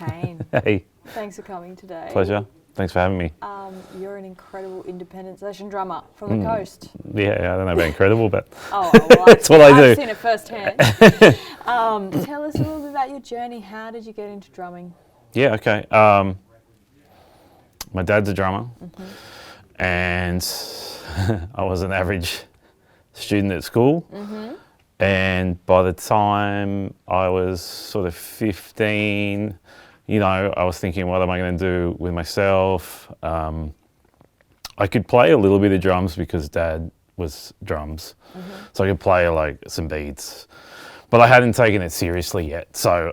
Kayne. Hey. Thanks for coming today. Pleasure. Thanks for having me. You're an incredible independent session drummer from the coast. Yeah, I don't know about incredible, but Well, that's what I do. I've seen it firsthand. Tell us a little bit about your journey. How did you get into drumming? Yeah, okay. My dad's a drummer, and I was an average student at school. And by the time I was sort of 15, you know, I was thinking, what am I going to do with myself? I could play a little bit of drums because Dad was drums. So I could play like some beats, but I hadn't taken it seriously yet. So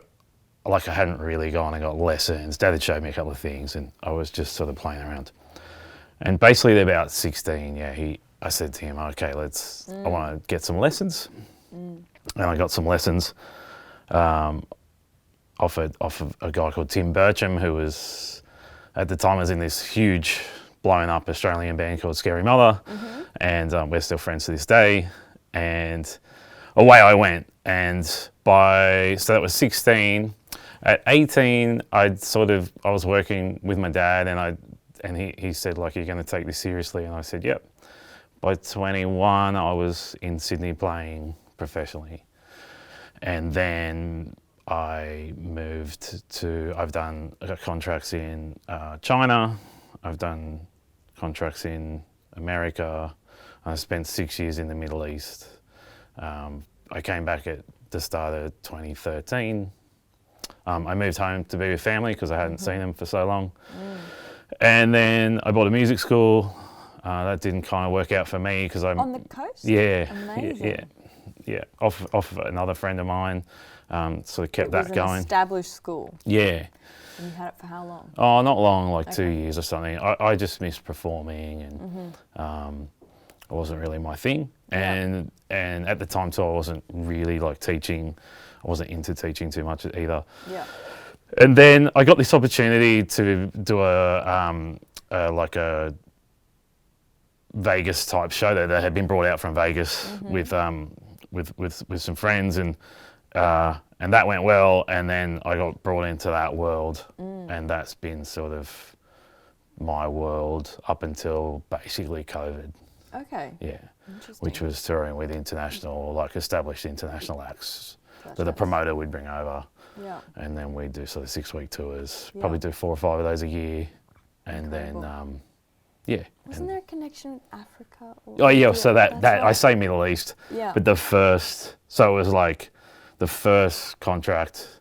like I hadn't really gone and got lessons. Dad had showed me a couple of things and I was just sort of playing around. And basically at about 16, I said to him, okay, I want to get some lessons. And I got some lessons off of a guy called Tim Burcham, who was, at the time, was in this huge, blown up Australian band called Scary Mother. And we're still friends to this day. And away I went. And so that was 16. At 18, I was working with my dad and he said, like, you're going to take this seriously? And I said, yep. By 21, I was in Sydney playing professionally. And then I moved I've done contracts in China, I've done contracts in America, I spent 6 years in the Middle East. I came back at the start of 2013. I moved home to be with family because I hadn't seen them for so long. And then I bought a music school. That didn't kind of work out for me because I'm on the coast. Yeah, Amazing. yeah. Off another friend of mine. Sort of kept that going. It was an established school. Yeah. And you had it for how long? Oh, not long, like 2 years or something. I just missed performing, and it wasn't really my thing. And at the time too, I wasn't really like teaching. I wasn't into teaching too much either. Yeah. And then I got this opportunity to do a Vegas type show that had been brought out from Vegas with some friends, and that went well. And then I got brought into that world, and that's been sort of my world up until basically COVID. Okay. Yeah. Which was touring with established international acts that the promoter would bring over. Yeah. And then we'd do sort of 6-week tours, probably do 4 or 5 of those a year. And then, Wasn't there a connection with Africa? So that I say Middle East, but so it was like the first contract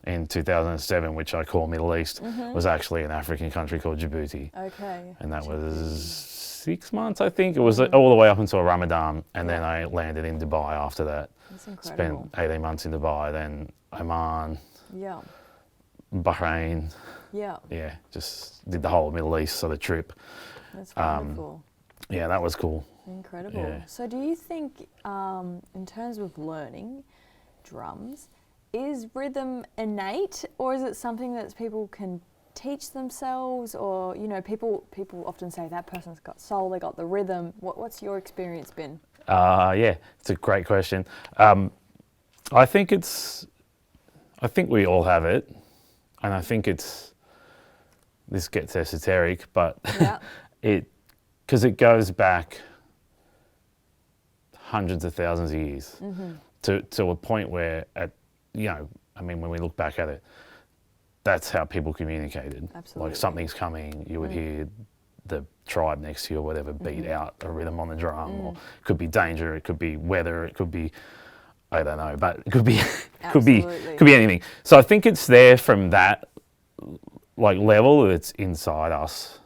in 2007, which I call Middle East, was actually an African country called Djibouti. Okay. And that was 6 months, I think. It was all the way up until Ramadan, and then I landed in Dubai after that. That's incredible. Spent 18 months in Dubai, then Oman, Bahrain. Yeah, just did the whole Middle East sort of trip. That's wonderful. Yeah, that was cool. Incredible. Yeah. So do you think, in terms of learning drums, is rhythm innate, or is it something that people can teach themselves? Or, you know, people often say that person's got soul, they got the rhythm. What's your experience been? Yeah, it's a great question. I think we all have it, and I think this gets esoteric, but because it goes back hundreds of thousands of years to a point where, when we look back at it, that's how people communicated. Absolutely. Like something's coming, you would hear the tribe next to you or whatever beat out a rhythm on the drum, or it could be danger, it could be weather, it could be, I don't know, but it could be could be anything. So I think it's there from that level. It's inside us.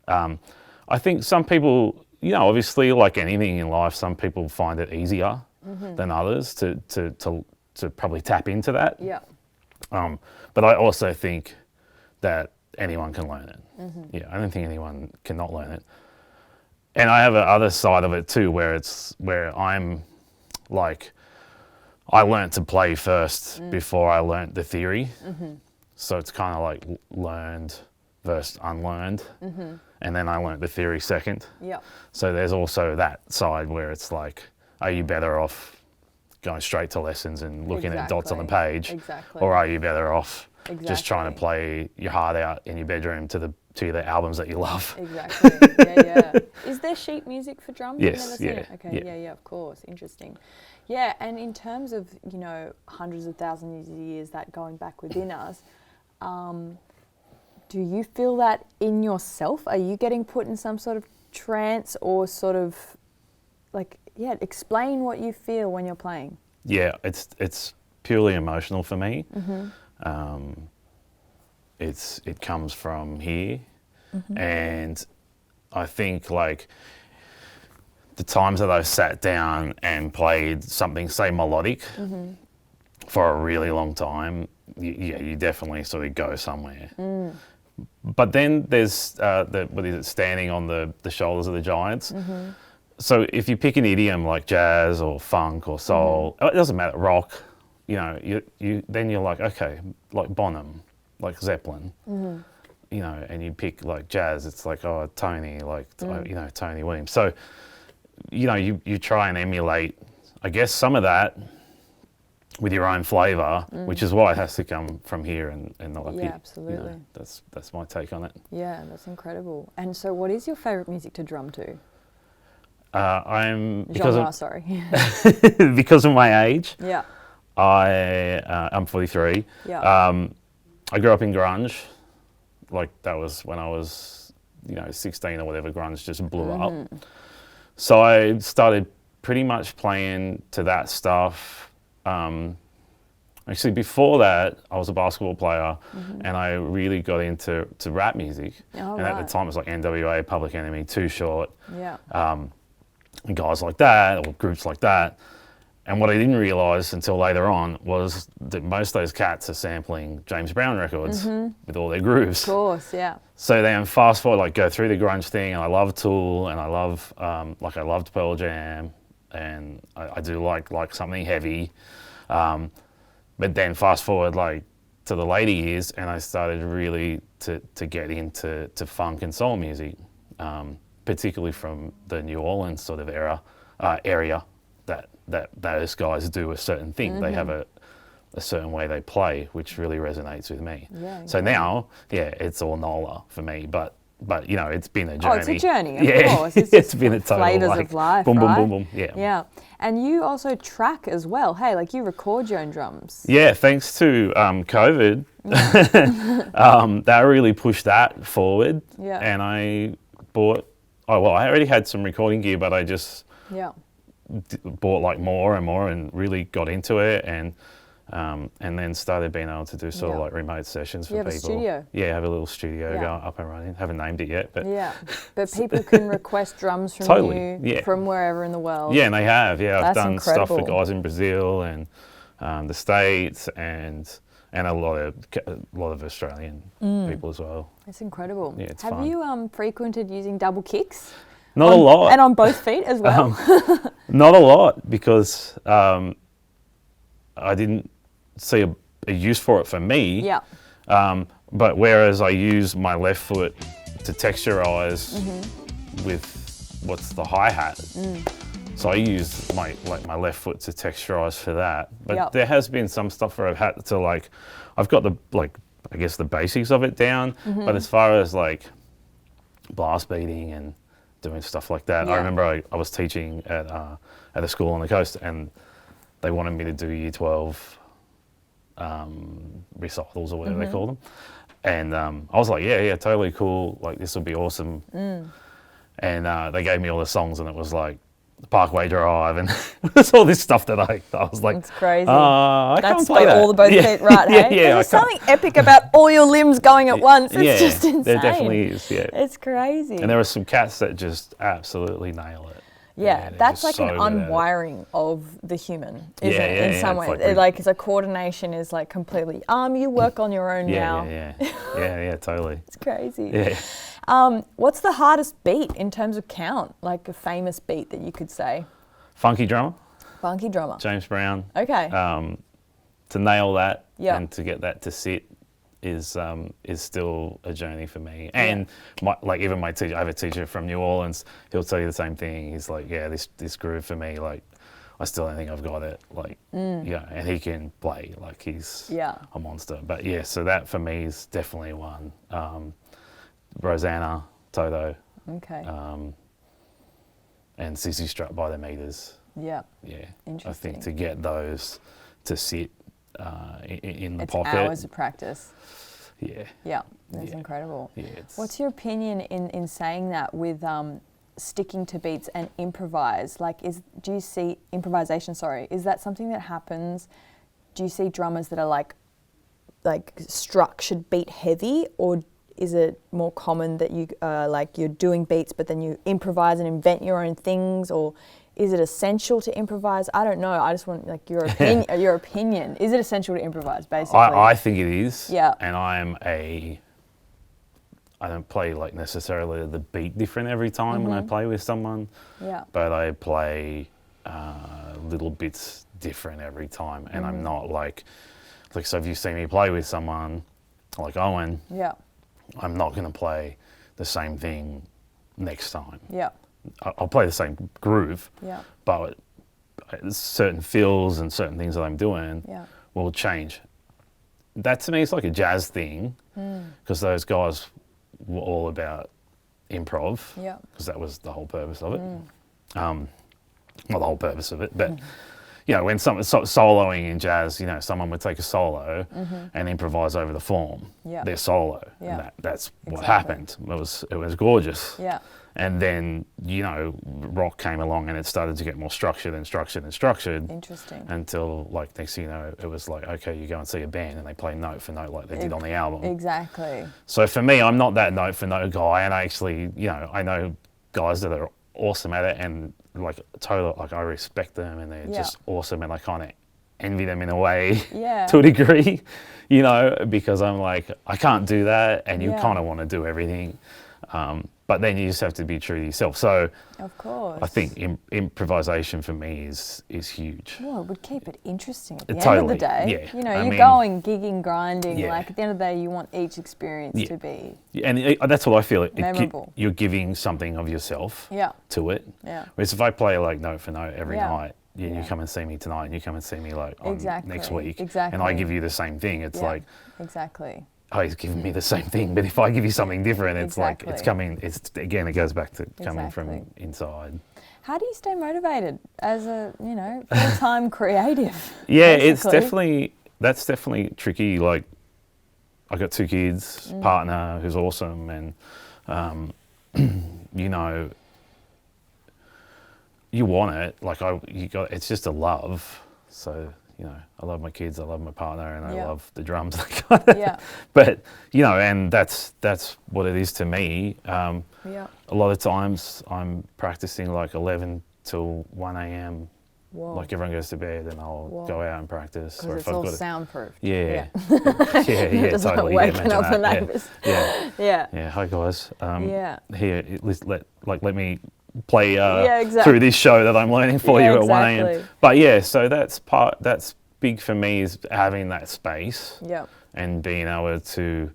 I think some people, obviously, like anything in life, some people find it easier than others to probably tap into that. Yeah. But I also think that anyone can learn it. Yeah, I don't think anyone cannot learn it. And I have a other side of it too, where I'm like, I learnt to play first before I learnt the theory. So it's kind of like learned versus unlearned. And then I learnt the theory second. Yeah. So there's also that side where it's like, are you better off going straight to lessons and looking at dots on the page? Exactly. Or are you better off just trying to play your heart out in your bedroom to the albums that you love. Exactly. Yeah. Is there sheet music for drums? Yes. I've never seen it. Okay. Yeah. Of course. Interesting. Yeah. And in terms of hundreds of thousands of years that going back within us, do you feel that in yourself? Are you getting put in some sort of trance or sort of explain what you feel when you're playing? Yeah, it's purely emotional for me. It comes from here, and I think like the times that I've sat down and played something, say melodic, for a really long time, you definitely sort of go somewhere. But then there's standing on the shoulders of the giants. So if you pick an idiom like jazz or funk or soul, it doesn't matter, rock, then you're like, okay, like Bonham, like Zeppelin, and you pick like jazz, it's like, oh, Tony, like, Tony Williams. So, you try and emulate, I guess, some of that with your own flavour, which is why it has to come from here and not up here. Yeah, absolutely. That's my take on it. Yeah, that's incredible. And so what is your favourite music to drum to? Because of my age. Yeah. I'm 43. Yeah. I grew up in grunge. Like that was when I was, 16 or whatever. Grunge just blew up. So I started pretty much playing to that stuff. Actually, before that, I was a basketball player, and I really got into rap music. Oh, and at the time, it was like NWA, Public Enemy, Too Short. Yeah. And guys like that, or groups like that. And what I didn't realise until later on was that most of those cats are sampling James Brown records with all their grooves. Of course, yeah. So then fast forward, go through the grunge thing, and I love Tool, and I love, I loved Pearl Jam, and I do like something heavy. But then fast forward, to the later years, and I started really to get into funk and soul music. Particularly from the New Orleans sort of area that those guys do a certain thing. They have a certain way they play, which really resonates with me. Yeah, so now, it's all NOLA for me, but it's been a journey. Oh, it's a journey, of course. It's been a total flavours of life, boom, right? boom, boom, boom. Yeah. And you also track as well. Hey, you record your own drums. Yeah, thanks to COVID, that really pushed that forward. Yeah. And I bought. I already had some recording gear, but I just bought more and more and really got into it and then started being able to do sort of remote sessions for people. You have a studio? Yeah, I have a little studio going up and running. Haven't named it yet, but but people can request drums from you from wherever in the world. Yeah, and they have. Yeah, I've done incredible. Stuff for guys in Brazil and the States and a lot of Australian people as well. It's incredible. Yeah, it's Have fun. you frequented using double kicks? Not a lot. And on both feet as well? Not a lot because I didn't see a use for it for me. Yeah. But whereas I use my left foot to texturize with what's the hi-hat. So I use my left foot to texturize for that. But there has been some stuff where I've had to I've got the I guess the basics of it down. But as far as blast beating and doing stuff like that, I remember I was teaching at a school on the coast, and they wanted me to do Year 12 recitals or whatever they call them. And I was like, yeah, totally cool. This will be awesome. And they gave me all the songs, and it was Parkway Drive, and there's all this stuff that I was like, it's crazy. I can't play that. All the both feet right, hey? There's something epic about all your limbs going at once. It's just insane. There definitely is, It's crazy. And there are some cats that just absolutely nail it. Yeah, that's an unwiring of the human, isn't it? In some way, it's coordination is completely. You work on your own now. Yeah, totally. It's crazy. Yeah. What's the hardest beat in terms of count? A famous beat that you could say. Funky drummer. Funky drummer. James Brown. Okay. To nail that and to get that to sit is still a journey for me. And even my teacher, I have a teacher from New Orleans. He'll tell you the same thing. He's like, this groove for me, I still don't think I've got it. Like, yeah, and he can play, like he's a monster. But yeah, so that for me is definitely one. Rosanna, Toto. Okay. And Sissy Strut by the meters. Yeah. Yeah. Interesting. I think to get those to sit in the pocket. It's hours of practice. Yeah. Yeah, that's incredible. Yeah, what's your opinion in saying that with sticking to beats and improvise? Like, do you see improvisation? Sorry, is that something that happens? Do you see drummers that are like structured beat heavy, or is it more common that you like you're doing beats but then you improvise and invent your own things, or is it essential to improvise? I don't know. I just want like your opinion. Your opinion. Is it essential to improvise? Basically, I think it is. Yeah. And I don't play like necessarily the beat different every time when I play with someone. Yeah. But I play little bits different every time, and I'm not like so if you see me play with someone like Owen, I'm not going to play the same thing next time. Yeah. I'll play the same groove, but certain fills and certain things that I'm doing will change. That to me is like a jazz thing, because those guys were all about improv, because that was the whole purpose of it. Not the whole purpose of it, but you know, when someone's soloing in jazz, you know, someone would take a solo and improvise over the form. Their solo. And that's what happened. It was gorgeous. Yeah. And then, you know, rock came along and it started to get more structured and structured and structured. Interesting. Until, like, next thing you know, it was like, okay, you go and see a band and they play note for note like they did on the album. Exactly. So for me, I'm not that note for note guy, and I actually, you know, I know guys that are awesome at it, and like totally, like I respect them, and they're just awesome, and I kind of envy them in a way to a degree, you know, because I'm like, I can't do that, and you kind of want to do everything. But then you just have to be true to yourself. So, of course, I think improvisation for me is huge. Well, it would keep it interesting at the end of the day. Yeah. You know, you're going, gigging, grinding. Like at the end of the day, you want each experience to be and that's what I feel. Memorable. You're giving something of yourself to it. Yeah. Whereas if I play like note for note every night, you come and see me tonight, and you come and see me like on next week, and I give you the same thing. It's like oh, he's giving me the same thing, but if I give you something different, it's like it's coming. It's again, it goes back to coming from inside. How do you stay motivated as a full-time creative? Yeah, that's definitely tricky. Like, I got 2 kids, partner who's awesome, and you know, you want it. Like it's just a love. So. You know, I love my kids, I love my partner, and I love the drums. But you know, and that's what it is to me. A lot of times I'm practicing like 11 till 1 a.m. Like everyone goes to bed, and I'll go out and practice. Or if I've got soundproof. Yeah, Just totally. Like waking up the neighbours. Yeah. Hi guys. Here, let me play through this show that I'm learning for you at 1 a.m. But so that's big for me, is having that space and being able to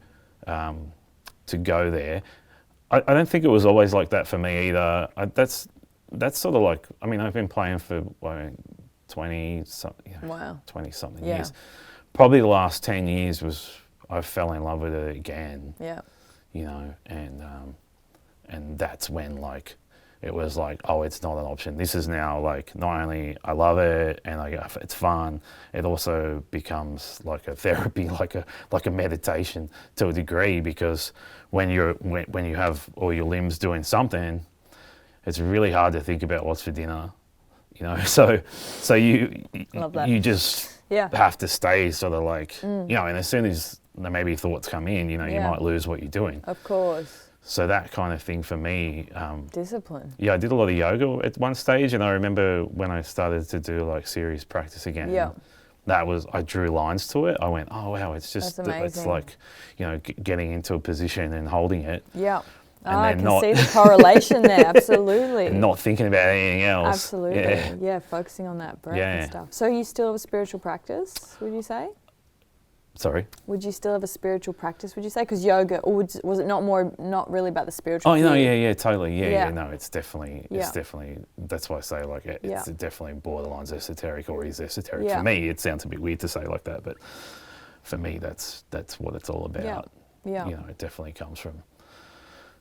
go there. I don't think it was always like that for me either. That's sort of like, I mean, I've been playing for 20 something years. Probably the last 10 years was I fell in love with it again. You know, and that's when like it was like, oh, it's not an option. This is now like, not only I love it and it's fun, it also becomes like a therapy, like a meditation to a degree, because when you have all your limbs doing something, it's really hard to think about what's for dinner, you know. So you just have to stay sort of like, you know, and as soon as maybe thoughts come in, you know, you might lose what you're doing. Of course. So that kind of thing for me. Discipline. Yeah, I did a lot of yoga at one stage, and I remember when I started to do like serious practice again. I drew lines to it. I went, oh wow, it's just it's like, you know, getting into a position and holding it. And I can see the correlation there, absolutely. And not thinking about anything else. Absolutely. Yeah, focusing on that breath and stuff. So you still have a spiritual practice, would you say? Sorry? Would you still have a spiritual practice, would you say? Because yoga, or was it not really about the spiritual? Oh, no, field? yeah, totally. Yeah, Yeah. no, it's definitely, that's why I say, like, it's definitely borderlines esoteric, or is esoteric. Yeah. For me, it sounds a bit weird to say like that, but for me, that's what it's all about. Yeah. You know, it definitely comes from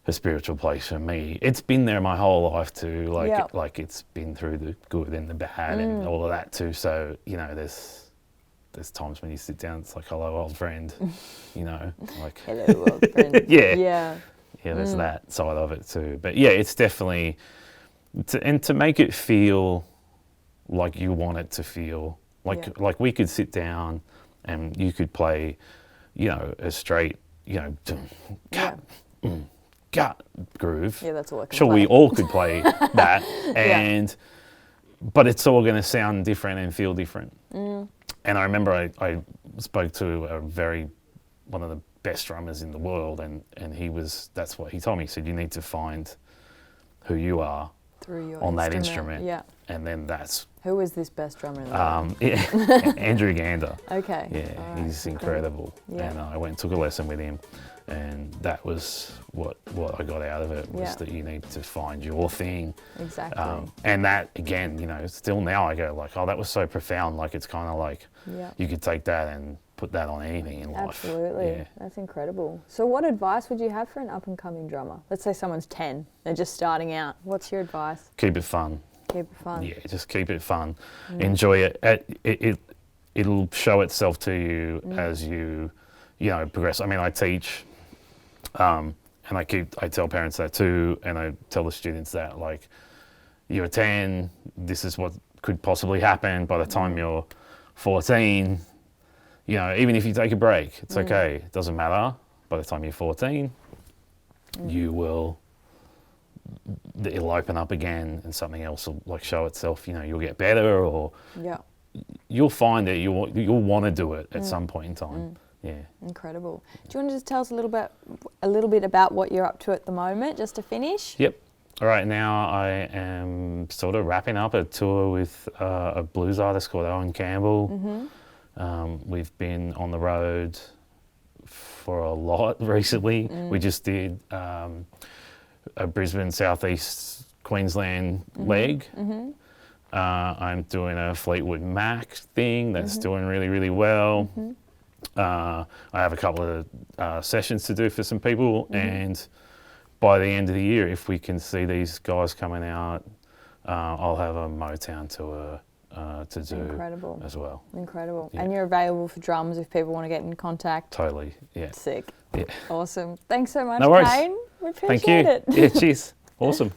a spiritual place for me. It's been there my whole life too, like it's been through the good and the bad and all of that too. So, you know, there's times when you sit down, it's like, hello, old friend, you know, like, Hello, old friend. Yeah, there's that side of it too. But yeah, it's definitely, to make it feel like you want it to feel, like we could sit down and you could play, you know, a straight, you know, gut groove. Yeah, that's all I can Sure, play. we all could play that, but it's all going to sound different and feel different. And I remember I spoke to one of the best drummers in the world, and that's what he told me. He said, you need to find who you are through your on that instrument. Yeah. And then that's... Who is this best drummer in the world? Andrew Gander. Okay. Yeah, right. He's incredible. Yeah. And I went and took a lesson with him, and that was what I got out of it, was that you need to find your thing. Exactly. And that, again, you know, still now I go like, oh, that was so profound. Like, it's kind of like you could take that and put that on anything in life. Absolutely. Yeah. That's incredible. So what advice would you have for an up-and-coming drummer? Let's say someone's 10, they're just starting out. What's your advice? Keep it fun. Keep it fun. Yeah, just keep it fun. Enjoy it. It'll show itself to you as you know, progress. I mean, I teach, and I tell parents that too, and I tell the students that, like, you're 10, this is what could possibly happen. By the time you're 14, you know, even if you take a break, it's okay. It doesn't matter. By the time you're 14, it'll open up again, and something else will, like, show itself. You know, you'll get better, or you'll find that you'll want to do it at some point in time. Yeah. Incredible. Do you want to just tell us a little bit about what you're up to at the moment, just to finish? Yep. All right, now I am sort of wrapping up a tour with a blues artist called Owen Campbell. We've been on the road for a lot recently. We just did a Brisbane, Southeast Queensland leg. I'm doing a Fleetwood Mac thing that's doing really, really well. I have a couple of sessions to do for some people, and by the end of the year, if we can see these guys coming out, I'll have a Motown tour to do as well. Incredible. Yeah. And you're available for drums if people want to get in contact. Totally, yeah. Sick. Yeah. Awesome. Thanks so much, no worries. Kayne. We appreciate Thank you. it. Yeah, cheers. Awesome.